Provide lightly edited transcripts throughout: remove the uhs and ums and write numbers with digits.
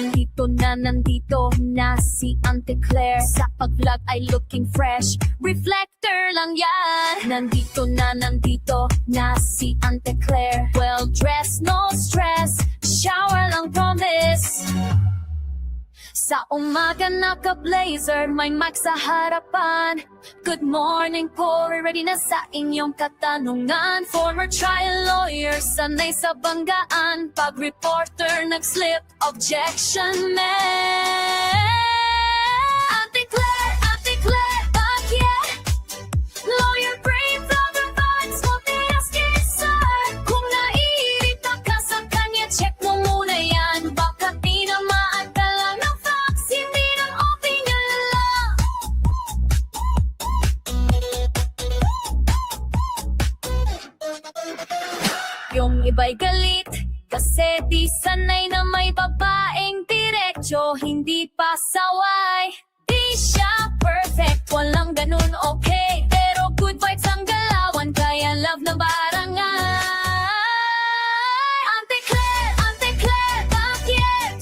Nandito na si Auntie Claire. Sa pag-vlog ay looking fresh, reflector lang yan. Nandito na si Auntie Claire. Well dressed, no stress, shower lang promise. Sa umaga naka-blazer, may mic sa harapan. Good morning po, ready na sa inyong katanungan. Former trial lawyer, sanay sa banggaan. Pag reporter nag-slip, objection man. Auntie Claire, bakit? Lawyer brain, vlogger vibes, multi-asking sir. Kung naiirita ka sa kanya, check mo muna yan. Baka tinamaan ka lang ng facts, hindi ng opinion lang. Yung iba'y galit, kasi di sanay na may babaeng diretso. Hindi pa saway, di siya perfect, walang ganun okay. Pero good vibes ang galawan, kaya love na barangay. Auntie Claire, bakit?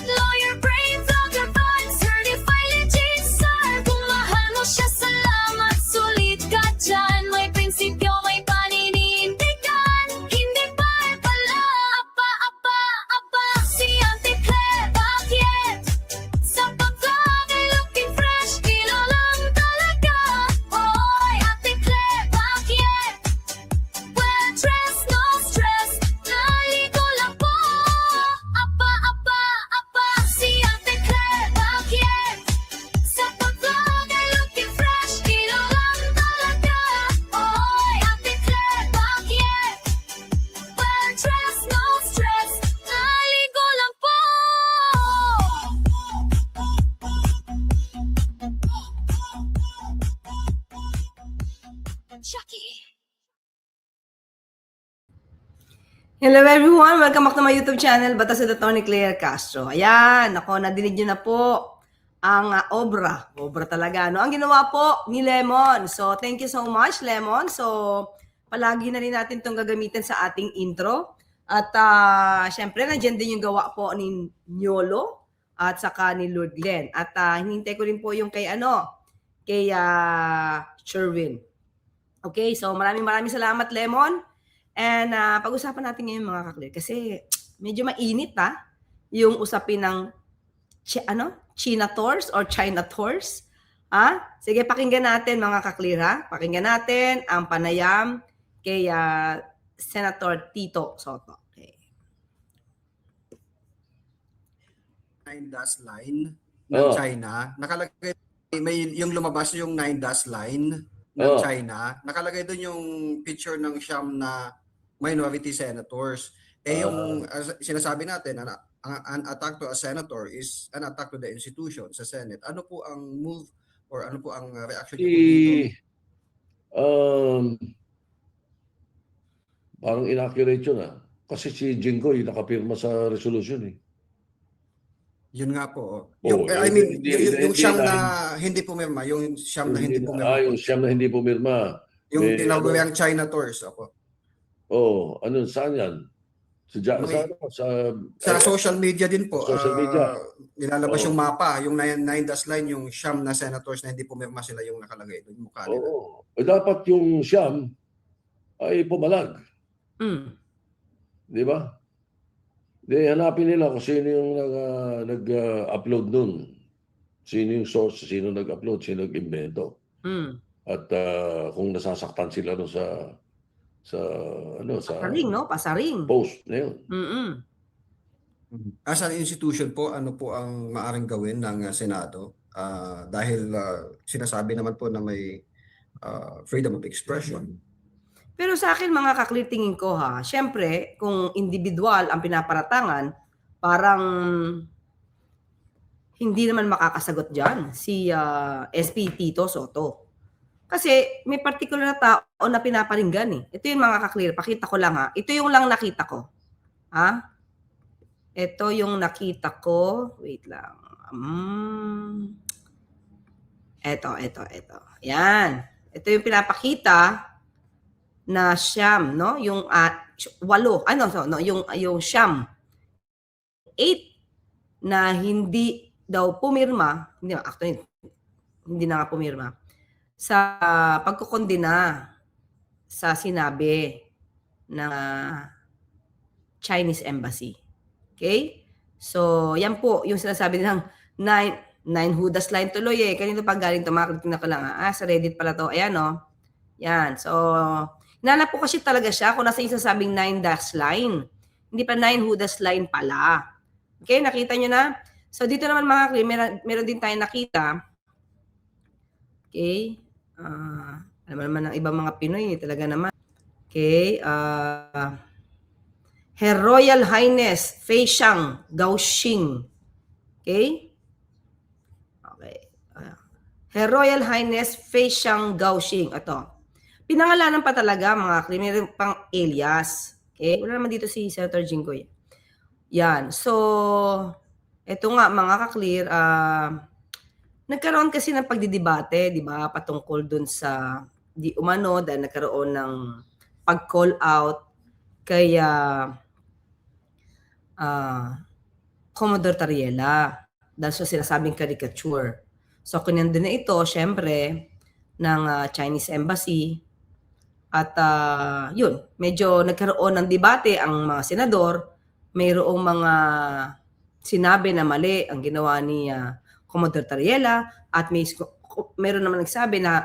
Lawyer brain, vlogger vibes, certified legit sir. Kung mahal mo siya, salamat, sulit ka dyan. May prinsipyo, may paninindigan, hindi pa pala. Apa, si Auntie Claire, bakit? Sa pag-vlog ay looking fresh, kilo lang talaga. Oy, Auntie Claire, bakit? Well dressed, no stress, naligo lang po. Apa, si Auntie Claire, bakit? Sa pag-vlog ay looking fresh, kilo lang talaga. Oy, Auntie Claire, bakit? Well dressed, no stress, naligo lang po. Chucky. Hello everyone! Welcome back to my YouTube channel, Batas with Atty. Claire Castro. Ayan, ako, nadinig nyo na po ang obra. Obra talaga, no? Ang ginawa po ni Lemon. So, thank you so much, Lemon. So, palagi na rin natin itong gagamitin sa ating intro. At syempre, nandiyan din yung gawa po ni Nyolo at saka ni Lord Glenn. At hinintay ko rin po yung kay Sherwin. Okay, so maraming salamat, Lemon. And pag-usapan natin ngayon mga kaklir kasi medyo mainit yung usapin ng China Tours or China Tours. Sige, pakinggan natin mga kaklir Pakinggan natin ang panayam kay Senator Tito Sotto. Okay. 9-dash line ng China, nakalagay yung lumabas yung 9-dash line ng China, nakalagay doon yung picture ng siyam na minority senators. Yung sinasabi natin, an attack to a senator is an attack to the institution sa Senate. Ano po ang move or ano po ang reaction niyo po dito? Parang inaccurate yun Kasi si Jinggoy nakapirma sa resolution Yun nga po. Yung siyam na hindi pumirma, yung siyam na hindi pumirma. Yung siyam na hindi pumirma. Yung tinawag yung China Tours ako. Saan yan? Sa social media din po. Social media. Nilalabas yung mapa, yung 9-dash line, yung siyam na senators na hindi pumirma sila yung nakalagay doon, mukha nila. Dapat yung siyam ay pumalag. Di ba? Hanapin nila kung sino yung nag-upload nun. Sino yung source, sino nag-upload, sino nag-invento. At kung nasasaktan sila no sa Pasaring, no? Pasaring. Post na yun. As an institution po, ano po ang maaring gawin ng Senado? Dahil sinasabi naman po na may freedom of expression. Pero sa akin mga kaklir, tingin ko syempre kung individual ang pinaparatangan, parang hindi naman makakasagot dyan si SP Tito Sotto. Kasi may particular na tao na pinaparinggan Ito yung mga kaklir, pakita ko lang Ito yung lang nakita ko. Ito yung nakita ko. Wait lang. Ito. Yan. Ito yung pinapakita na siyam, no? Yung 8, yung siyam. 8 na hindi daw pumirma, hindi actually hindi na nga pumirma sa pagkukondena sa sinabi ng Chinese Embassy. Okay? So, yan po yung sinasabi nilang nine Judas line tuloy eh. Kanino pa galing tumakit na ko lang. Sa Reddit pala to. Ayan oh. Yan. So, hinanap po kasi talaga siya kung nasa yung sasabing 9 dash line. Hindi pa 9 Judas line pala. Okay, nakita nyo na? So, dito naman mga kli, meron din tayong nakita. Okay. Alam mo naman ng ibang mga Pinoy, talaga naman. Okay. Her Royal Highness Fei Xiang Gaoxing. Okay? Okay. Her Royal Highness Fei Xiang Gaoxing. Ito. Pinangalanan pa talaga mga kriminal pang alias. Okay? Wala naman dito si Senator Jinggoy. Yan. So, ito nga mga ka-clear, nagkaroon kasi ng pagdidebate, di ba, patungkol dun sa di umano dahil nagkaroon ng pag-call out kay Commodore Tariela dahil sa sinasabing caricature. So, kinando na ito, syempre, ng Chinese Embassy. At yun, medyo nagkaroon ng debate ang mga senador. Mayroong mga sinabi na mali ang ginawa ni Commodore Tariela at mayroon naman nagsabi na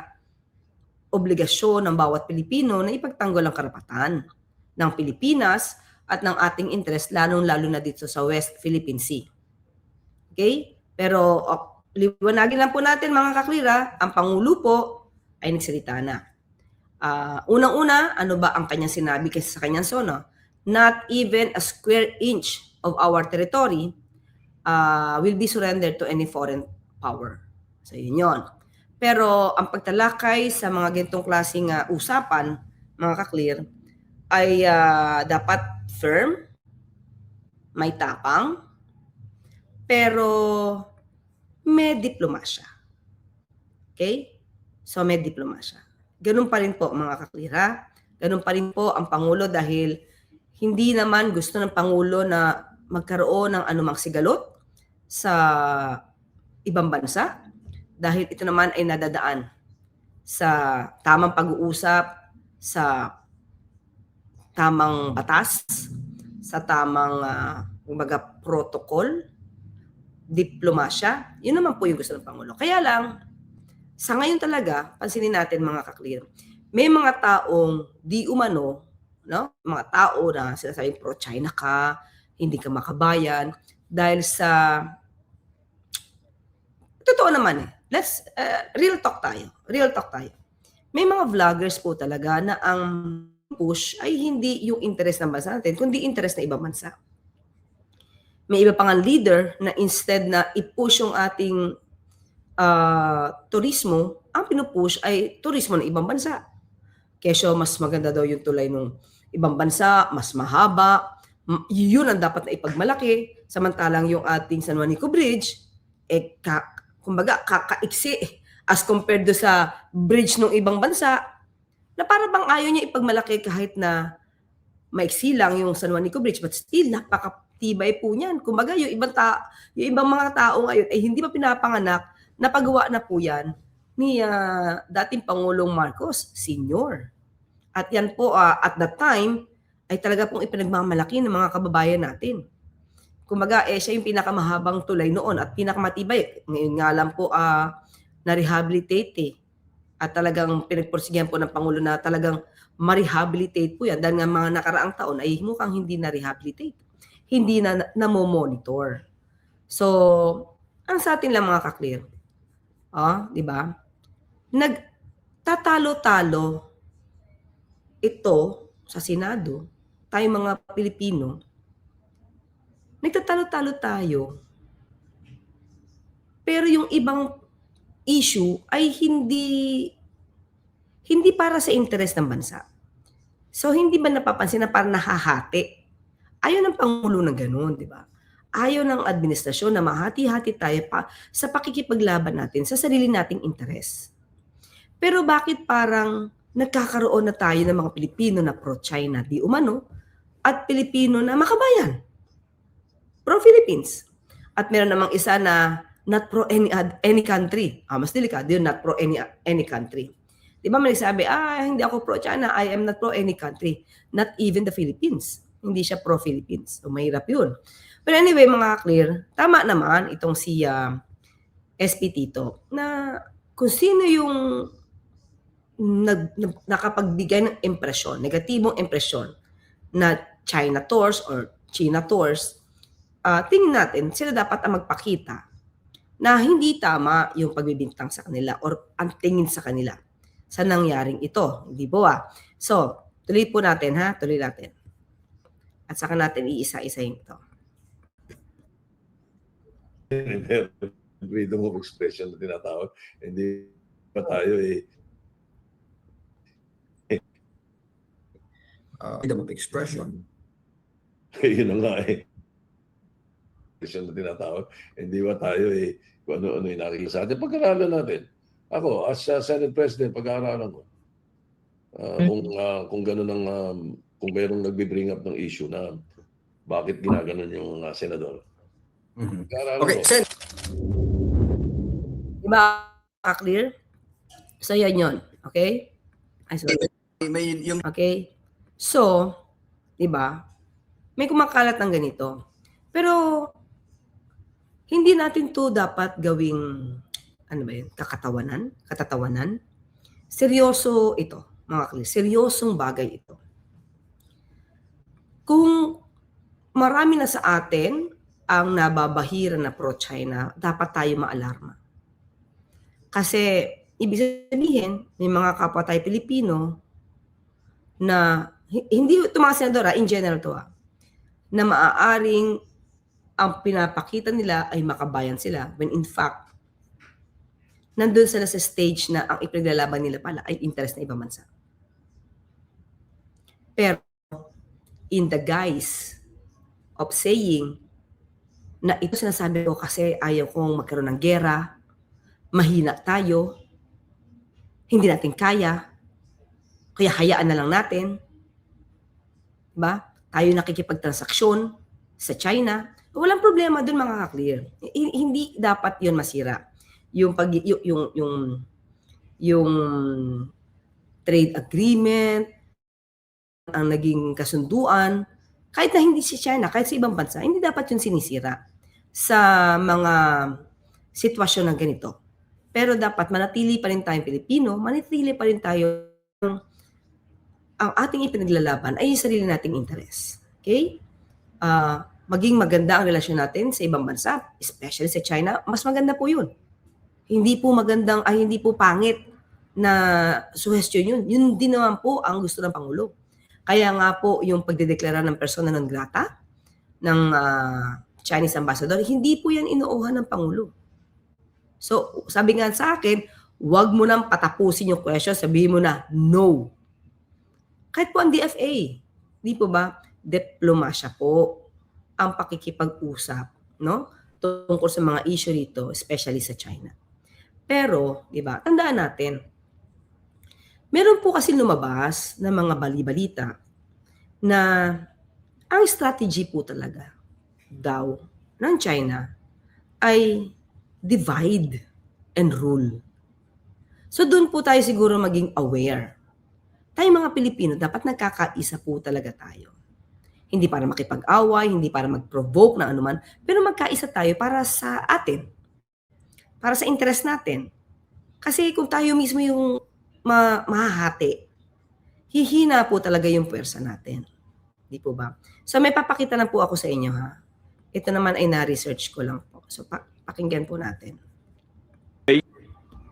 obligasyon ng bawat Pilipino na ipagtanggol ang karapatan ng Pilipinas at ng ating interest, lalong-lalo na dito sa West Philippine Sea. Okay? Pero liwanagin lang po natin mga kaklira, ang Pangulo po ay nagsalita na. Unang-una, ano ba ang kanyang sinabi kasi sa kanyang sono? Not even a square inch of our territory will be surrendered to any foreign power. So yun yun. Pero ang pagtalakay sa mga ganitong klaseng usapan, mga kaklear, ay dapat firm, may tapang, pero may diplomasya. Okay? So may diplomasya. Ganun pa rin po mga kaklira. Ganun pa rin po ang Pangulo dahil hindi naman gusto ng Pangulo na magkaroon ng anumang sigalot sa ibang bansa dahil ito naman ay nadadaan sa tamang pag-uusap, sa tamang batas, sa tamang protocol, diplomasya. Yun naman po yung gusto ng Pangulo. Kaya lang, sa ngayon talaga, pansinin natin mga kaklir, may mga taong di umano, no? Mga tao na sinasabing pro-China ka, hindi ka makabayan, dahil sa, totoo naman eh, let's, real talk tayo. May mga vloggers po talaga na ang push ay hindi yung interest ng bansa natin, kundi interest ng ibang bansa. May iba pang leader na instead na i-push yung ating turismo, ang pinupush ay turismo ng ibang bansa. Kesyo mas maganda daw yung tulay ng ibang bansa, mas mahaba, yun ang dapat na ipagmalaki, samantalang yung ating San Juanico Bridge, kumbaga kakaiksi as compared do sa bridge ng ibang bansa, na para bang ayaw niya ipagmalaki kahit na maiksi lang yung San Juanico Bridge, but still, napakatibay po niyan. Kumbaga, yung ibang mga tao ngayon ay hindi pa pinapanganak, napagawa na po yan ni dating Pangulong Marcos Sr. At yan po, at that time, ay talaga pong ipinagmamalaki ng mga kababayan natin. Kumbaga, siya yung pinakamahabang tulay noon at pinakamatibay. Ngayon nga lang po, na-rehabilitate At talagang pinagpursigihan po ng Pangulo na talagang ma-rehabilitate po yan. Dahil nga mga nakaraang taon ay mukhang hindi na-rehabilitate. Hindi na namomonitor. So, ang sa atin lang mga kaklear, di ba? Nagtatalo-talo ito sa Senado, tayo mga Pilipino, nagtatalo-talo tayo. Pero yung ibang issue ay hindi para sa interes ng bansa. So, hindi ba napapansin na parang nahahati? Ayaw ng Pangulo ng ganun, di ba? Ayaw ng administrasyon na mahati-hati tayo pa sa pakikipaglaban natin sa sarili nating interes. Pero bakit parang nagkakaroon na tayo ng mga Pilipino na pro-China di umano at Pilipino na makabayan? Pro-Philippines. At meron namang isa na not pro any country. Mas delikado yun, not pro any country. Di ba may nagsabi, hindi ako pro China, I am not pro any country. Not even the Philippines. Hindi siya pro Philippines. So mahirap yun. But anyway, mga clear, tama naman itong si SP Tito na kung sino yung nakapagbigay ng impresyon, negatibong impresyon na China tours or China tours, tingin natin sila dapat ang magpakita na hindi tama yung pagbibintang sa kanila or ang tingin sa kanila sa nangyaring ito. Hindi ba? So, tuloy po natin ha, tuloy natin. At saka natin iisa-isahin ito. Freedom of expression na tinatawag. Hindi pa tayo freedom of expression. Yun na nga expression na tinatawag. Hindi ba tayo kung ano-ano yung nakikita sa atin. Pag-aralan natin. Ako, as Senate President, pag-aaralan ko. Kung gano'n ang kung mayroong nagbe-bring up ng issue na bakit ginaganon yung senador. Okay, Sen. Diba, clear? So, yan yun. Okay? Okay? So, diba, may kumakalat ng ganito. Pero, hindi natin to dapat gawing, ano ba yun, katatawanan. Seryoso ito, mga clear. Seryosong bagay ito. Kung marami na sa atin ang nababahira na pro-China, dapat tayo maalarma. Kasi, ibig sabihin, may mga kapwa tayo Pilipino na, hindi ito mga senadora, in general to na maaaring ang pinapakita nila ay makabayan sila when in fact, nandun sila sa stage na ang ipaglalaban nila pala ay interest na ibang bansa. Pero, in the guise of saying na ito sinasabi ko kasi ayaw kong magkaroon ng gera, mahina tayo, hindi natin kaya, kaya hayaan na lang natin. Diba? Tayo nakikipagtransaksyon sa China. Walang problema dun, mga ka-clear. Hindi dapat yun masira. Yung trade agreement, ang naging kasunduan, kahit na hindi si China, kahit sa ibang bansa, hindi dapat yun sinisira sa mga sitwasyon ng ganito. Pero dapat manatili pa rin tayong Pilipino, manatili pa rin tayo ang ating ipinaglalaban ay yung sarili nating interes. Okay? Maging maganda ang relasyon natin sa ibang bansa, especially sa China, mas maganda po yun. Hindi po hindi po pangit na suhestyon yun. Yun din naman po ang gusto ng Pangulo. Kaya nga po yung pagdedeklara ng persona non grata ng Chinese ambassador, hindi po yan inuuhan ng Pangulo. So, sabi nga sa akin, huwag mo nang patapusin yung question, sabihin mo na, no. Kahit po ang DFA, di po ba, diplomasya po ang pakikipag-usap, no? Tungkol sa mga issue rito, especially sa China. Pero, di ba, tandaan natin, meron po kasi lumabas na mga bali-balita na ang strategy po talaga daw ng China ay divide and rule. So doon po tayo siguro maging aware. Tayo mga Pilipino, dapat nagkakaisa po talaga tayo. Hindi para makipag-away, hindi para mag-provoke na anuman, pero magkaisa tayo para sa atin. Para sa interest natin. Kasi kung tayo mismo yung mahahati, hihina po talaga yung puwersa natin. Di po ba? So may papakita na po ako sa inyo ha. Ito naman ay na-research ko lang po. So pakinggan po natin.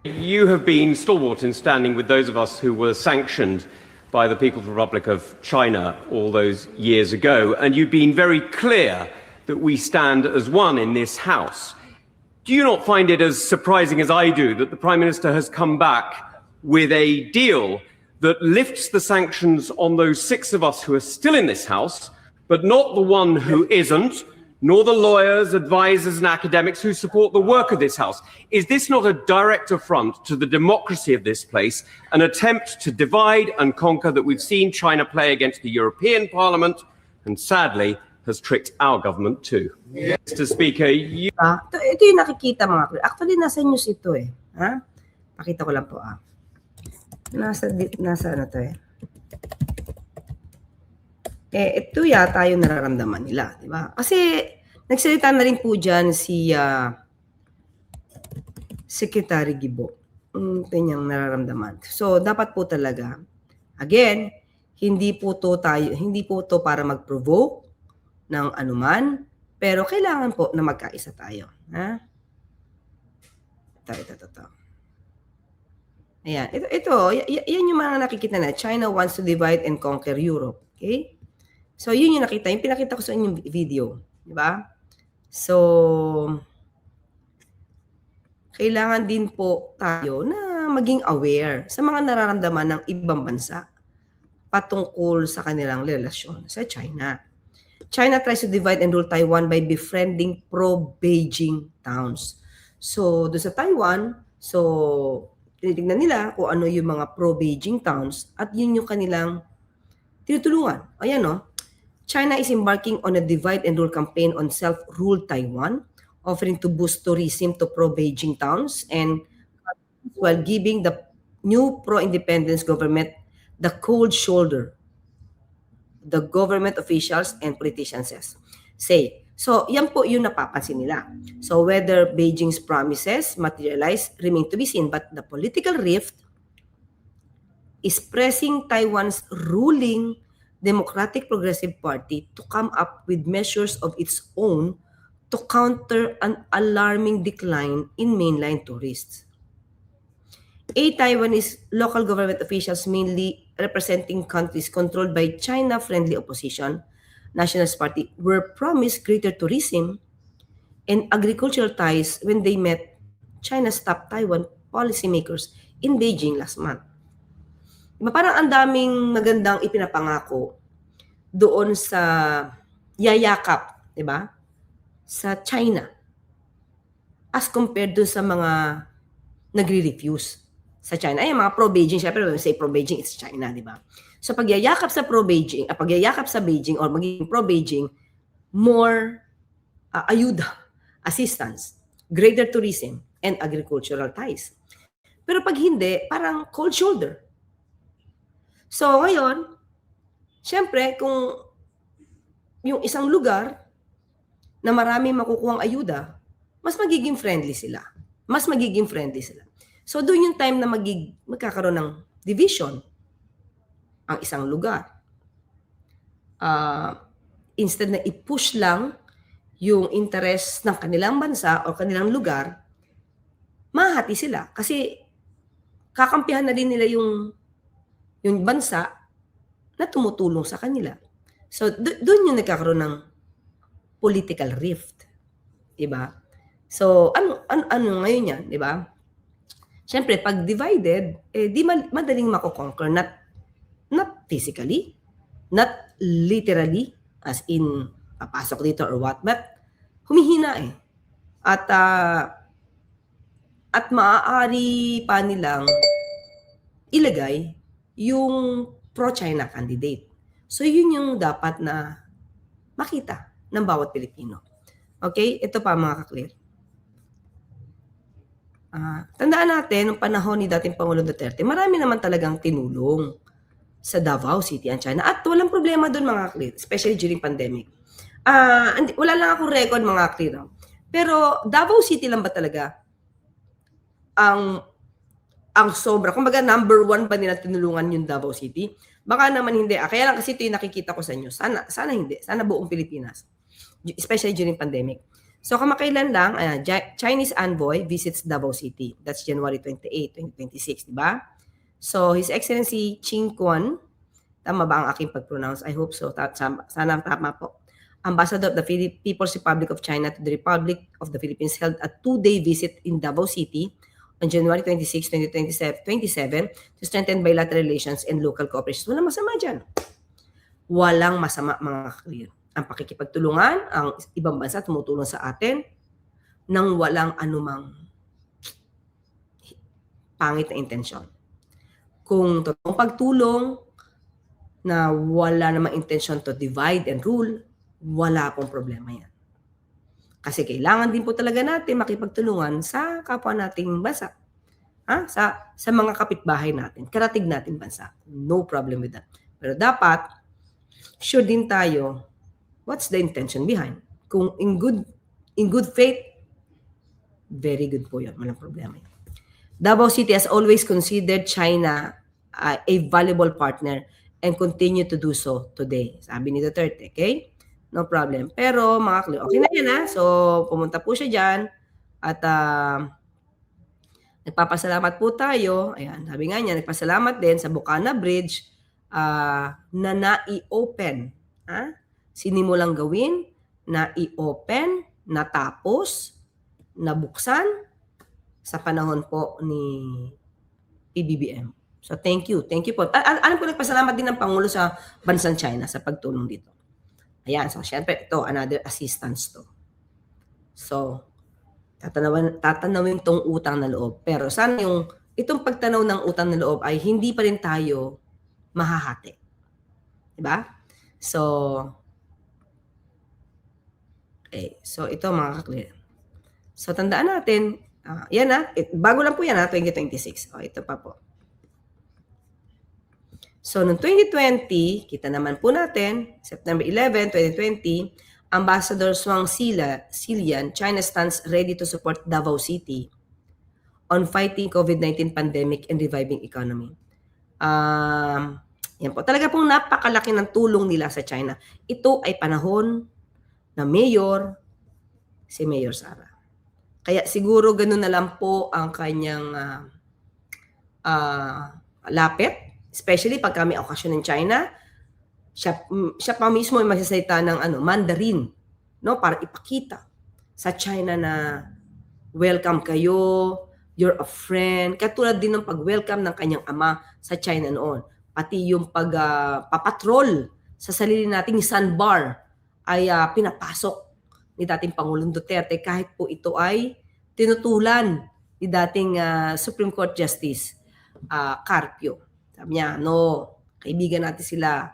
You have been stalwart in standing with those of us who were sanctioned by the People's Republic of China all those years ago, and you've been very clear that we stand as one in this House. Do you not find it as surprising as I do that the Prime Minister has come back with a deal that lifts the sanctions on those 6 of us who are still in this House, but not the one who isn't, nor the lawyers, advisors and academics who support the work of this House? Is this not a direct affront to the democracy of this place, an attempt to divide and conquer that we've seen China play against the European Parliament and sadly has tricked our government too. Mr. Speaker, you Ito yung nakikita mga clear. Actually, nasa news ito eh. Ha? Pakita ko lang po Nasa ano to eh. Ito yata yung nararamdaman nila, di ba? Kasi nagsalita na rin po dyan si Secretary Gibo. Ito niyang nararamdaman. So, dapat po talaga, again, hindi po to para mag-provoke ng anuman, pero kailangan po na magkaisa tayo. Ha? Ito. Ayan. Yan yung mga nakikita na. China wants to divide and conquer Europe. Okay? So, yun yung nakita. Yung pinakita ko sa inyong video. Di ba? So, kailangan din po tayo na maging aware sa mga nararamdaman ng ibang bansa patungkol sa kanilang relasyon sa China. China tries to divide and rule Taiwan by befriending pro-Beijing towns. So, doon sa Taiwan, tinitignan nila kung ano yung mga pro-Beijing towns at yun yung kanilang tinutulungan. Ayan no. China is embarking on a divide and rule campaign on self-ruled Taiwan, offering to boost tourism to pro-Beijing towns and while giving the new pro-independence government the cold shoulder. The government officials and politicians say. So, yan po yung napapansin nila. So, whether Beijing's promises materialize remain to be seen, but the political rift is pressing Taiwan's ruling Democratic Progressive Party to come up with measures of its own to counter an alarming decline in mainland tourists. Taiwanese local government officials, mainly representing countries controlled by China-friendly opposition, Nationalist Party, were promised greater tourism and agricultural ties when they met China's top Taiwan policymakers in Beijing last month. Diba, parang ang daming magandang ipinapangako doon sa yayakap, diba? Sa China as compared doon sa mga nagre-refuse sa China. Ay, mga pro-Beijing, syempre when we say pro-Beijing, it's China, diba? So pagyayakap sa pro-Beijing, pagyayakap sa Beijing or maging pro-Beijing, more ayuda, assistance, greater tourism, and agricultural ties. Pero pag hindi, parang cold shoulder. So ngayon, syempre kung yung isang lugar na marami makukuhang ayuda, mas magiging friendly sila. So doon yung time na magkakaroon ng division ang isang lugar. Instead na i-push lang yung interest ng kanilang bansa o kanilang lugar, mahati sila. Kasi kakampihan na din nila yung bansa na tumutulong sa kanila. So, doon yung nagkakaroon ng political rift. Diba? So, ano ngayon yan? Diba? Siyempre, pag divided, di madaling makukonquer. Not physically, not literally, as in, papasok dito or what, but humihina eh. At maaari pa nilang ilagay yung pro-China candidate. So, yun yung dapat na makita ng bawat Pilipino. Okay? Ito pa mga ka-clear. Tandaan natin, nung panahon ni dating Pangulo Duterte, marami naman talagang tinulong sa Davao City ang China. At walang problema doon mga ka-clear, especially during pandemic. Wala lang akong record mga ka-clear. Pero Davao City lang ba talaga ang sobra? Kumbaga number 1 ba nila tinulungan yung Davao City? Baka naman hindi. Kaya lang kasi ito yung nakikita ko sa inyo. Sana hindi. Sana buong Pilipinas. Especially during pandemic. So kamakailan lang, Chinese envoy visits Davao City. That's January 28, 2026, di ba? So His Excellency Ching Kuan, tama ba ang aking pag-pronounce? I hope so. Sana tama po. Ambassador of the People's Republic of China to the Republic of the Philippines held a 2-day visit in Davao City on January 26, 2027 to strengthen bilateral relations and local cooperation. Walang masama dyan. Walang masama mga clear. Ang pakikipagtulungan, ang ibang bansa tumutulong sa atin nang walang anumang pangit na intensyon. Kung totoong pagtulong na wala namang intensyon to divide and rule, wala pong problema yan. Kasi kailangan din po talaga natin makipagtulungan sa kapwa nating bansa. Sa mga kapitbahay natin, karatig natin bansa. No problem with that. Pero dapat, sure din tayo, what's the intention behind? Kung in good faith, very good po yun. Walang problema yun. Davao City has always considered China a valuable partner and continue to do so today. Sabi ni Duterte, okay? No problem. Pero mga Cleo, okay na yan So, pumunta po siya dyan at nagpapasalamat po tayo. Ayan, sabi nga niya, nagpasalamat din sa Bukana Bridge na na-i-open. Sinimulang gawin, na-i-open, natapos, nabuksan sa panahon po ni PBBM. So, thank you. Thank you po. Alam ko nagpasalamat din ng Pangulo sa bansang China sa pagtulong dito. Ayan. So, syempre, ito, another assistance to. So, tatanawin tong utang na loob. Pero sana itong pagtanaw ng utang na loob ay hindi pa rin tayo mahahati. Diba? So, okay. So, ito mga kaklir. So, tandaan natin, yan bago lang po yan 2026. Ito pa po. So, noong 2020, kita naman po natin, September 11, 2020, Ambassador Zhuang Zilian, China stands ready to support Davao City on fighting COVID-19 pandemic and reviving economy. Yan po. Talaga pong napakalaki ng tulong nila sa China. Ito ay panahon na si Mayor Sara. Kaya siguro ganun na lang po ang kanyang lapit. Especially pag kami okasyon ng China, siya pa mismo ay magsasalita ng Mandarin, no, para ipakita sa China na welcome kayo, you're a friend. Katulad din ng pag-welcome ng kanyang ama sa China noon. Pati yung papatrol sa sarili nating sandbar ay pinapasok ni dating Pangulong Duterte kahit po ito ay tinutulan ni dating Supreme Court Justice Carpio. Sabi niya, no, kaibigan natin sila.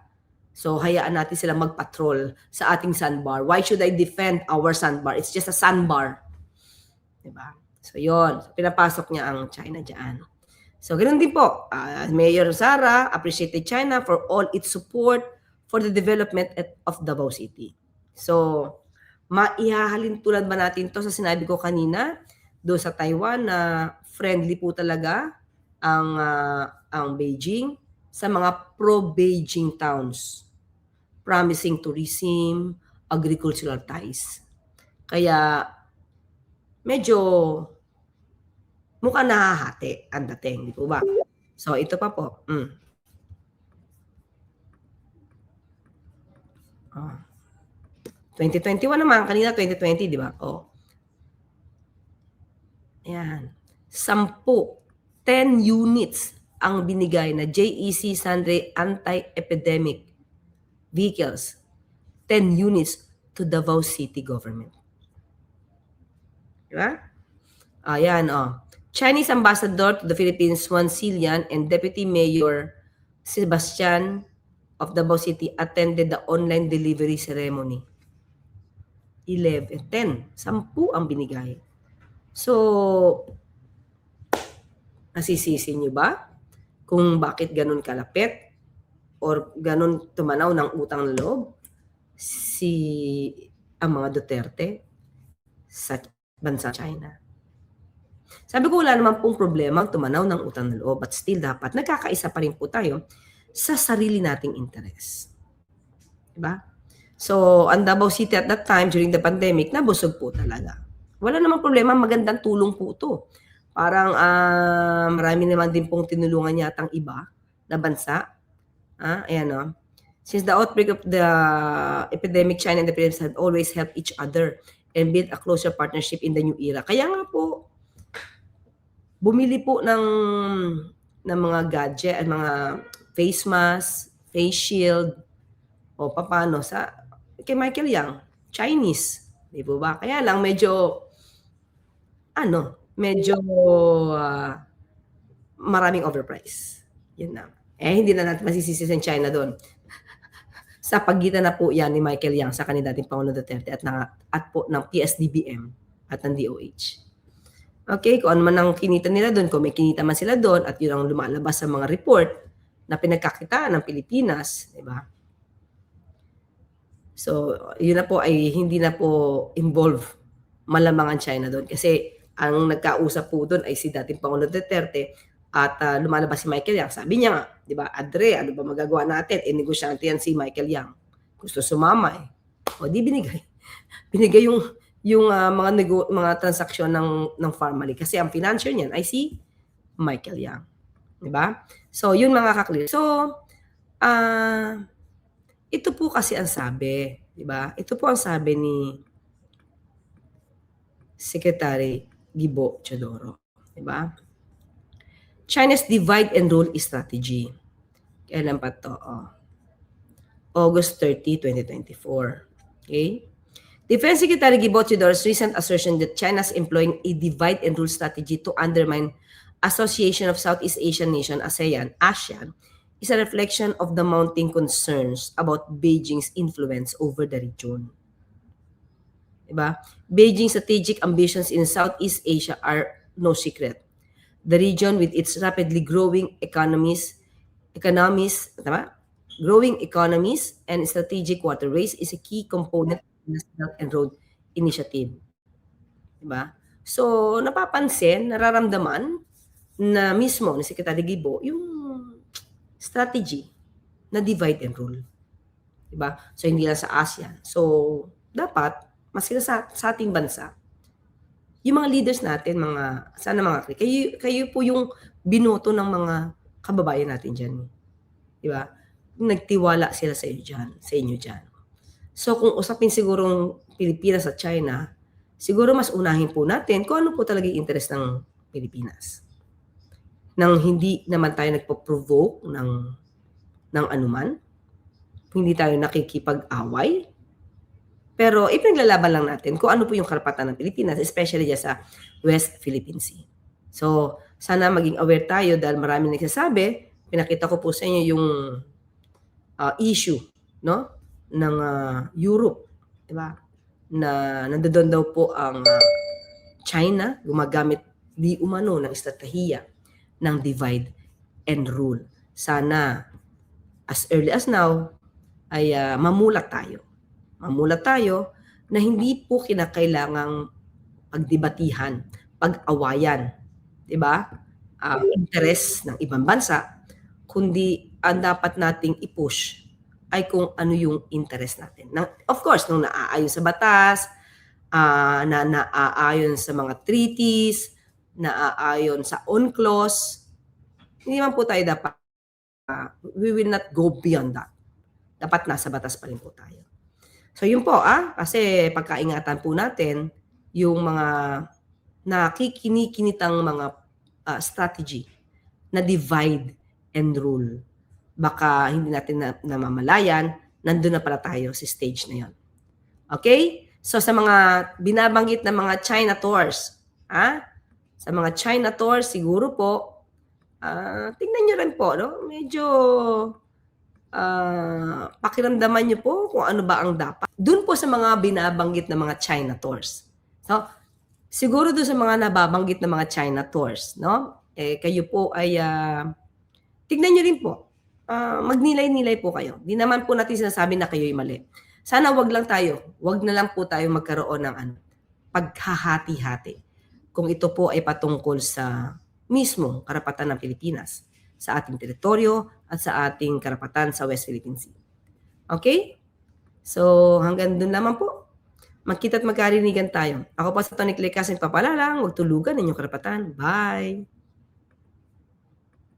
So, hayaan natin sila magpatrol sa ating sandbar. Why should I defend our sandbar? It's just a sandbar. Diba? So, yun. So, pinapasok niya ang China dyan. So, ganoon din po. Mayor Sara appreciated China for all its support for the development of Davao City. So, maihahalin tulad ba natin to sa sinabi ko kanina doon sa Taiwan na friendly po talaga ang Beijing sa mga pro-Beijing towns, promising tourism, agricultural ties. Kaya medyo mukhang nahahati ang dating, di po ba? So, ito pa po. 2021 naman, kanina 2020, di ba? Ayan. 10 units ang binigay na JEC Sundry Anti-Epidemic Vehicles. 10 units to Davao City government. Diba? Ayan, Chinese Ambassador to the Philippines, Zhuang Zilian, and Deputy Mayor Sebastian of Davao City attended the online delivery ceremony. 10 ang binigay. So, nasisisi niyo ba kung bakit ganun kalapit or ganun tumanaw ng utang na loob ang mga Duterte sa bansa China? Sabi ko wala naman pong problema tumanaw ng utang na loob, but still dapat nagkakaisa pa rin po tayo sa sarili nating interes. Diba? So, ang Davao City at that time during the pandemic, nabusog po talaga. Wala namang problema, magandang tulong po ito. Parang marami naman din pong tinulungan yatang iba na bansa. Ayan. Since the outbreak of the epidemic, China and the Philippines have always helped each other and build a closer partnership in the new era. Kaya nga po, bumili po ng mga gadget at mga face mask, face shield, o paano kay Michael Yang, Chinese. Di po ba? Kaya lang medyo maraming overprice. Yun na. Hindi na natin masisisi sa China doon. Sa pagitan na po yan ni Michael Yang sa kandidating Pangulong Duterte at po ng PSDBM at ng DOH. Okay, kung ano man ang kinita nila doon, kung may kinita man sila doon at yun ang lumalabas sa mga report na pinagkakitaan ng Pilipinas, di ba? So, yun na po ay hindi na po involve malamang ang China doon kasi ang nagkausap po doon ay si dating Pangulong Duterte at lumalabas si Michael Yang. Sabi niya nga, di ba, Adre, ano ba magagawa natin? Negosyante yan si Michael Yang. Gusto sumama eh. O di binigay. Binigay yung mga transaksyon ng Pharmaly kasi ang financier niyan ay si Michael Yang. Di ba? So, yun mga kaklir. So, ito po kasi ang sabi, di ba? Ito po ang sabi ni Secretary Gibo Teodoro, di ba? China's divide and rule strategy. Kailan pa to? August 30, 2024. Okay? Defense Secretary Gibo Teodoro's recent assertion that China's employing a divide and rule strategy to undermine Association of Southeast Asian Nation, ASEAN, is a reflection of the mounting concerns about Beijing's influence over the region. Diba? Beijing's strategic ambitions in Southeast Asia are no secret. The region with its rapidly growing economies and strategic waterways is a key component of the Belt and Road Initiative. Diba? So, napapansin, nararamdaman na mismo ni Secretary Gibo yung strategy na divide and rule. Diba? So, hindi lang sa ASEAN. So, dapat, maski sa ating bansa, yung mga leaders natin, kayo po yung binoto ng mga kababayan natin dyan. Diba? Nagtiwala sila sa inyo dyan. So, kung usapin sigurong Pilipinas at China, siguro mas unahin po natin kung ano po talaga yung interest ng Pilipinas. Nang hindi naman tayo nagpo-provoke ng anuman, hindi tayo nakikipag-away, pero ipinaglalaban lang natin kung ano po yung karapatan ng Pilipinas, especially dyan sa West Philippine Sea. So, sana maging aware tayo dahil maraming nagsasabi, pinakita ko po sa inyo yung issue, no, ng Europe, di ba? Na nandoon daw po ang China gumagamit di umano ng estratehiya ng divide and rule. Sana as early as now ay mamulat tayo na hindi po kinakailangang pagdebatihan, pag-awayan, 'di ba? Interes ng ibang bansa, kundi ang dapat nating i-push ay kung ano yung interest natin. Of course, nung naaayon sa batas, na naaayon sa mga treaties, naaayon sa UNCLOS, hindi man po tayo dapat, we will not go beyond that. Dapat nasa batas pa rin po tayo. So yun po, kasi pagkaingatan po natin yung mga nakikinikinitang mga strategy na divide and rule. Baka hindi natin namamalayan, nandun na pala tayo sa stage na yon. Okay? So sa mga binabanggit na mga China tours, sa mga China tours, siguro po, tingnan nyo rin po, no? Medyo pakiramdaman nyo po kung ano ba ang dapat. Doon po sa mga binabanggit na mga China tours. So, siguro doon sa mga nababanggit na mga China tours, no? Kayo po ay, tignan nyo rin po. Magnilay-nilay po kayo. Di naman po natin sinasabi na kayo'y mali. Sana wag na lang po tayo magkaroon ng paghahati-hati. Kung ito po ay patungkol sa mismo karapatan ng Pilipinas, sa ating teritoryo at sa ating karapatan sa West Philippine Sea. Okay? So, hanggang dun naman po. Magkita at magkarinigan tayo. Ako pa sa Tony Clay Casing, papalalang, huwag tulugan inyong karapatan. Bye!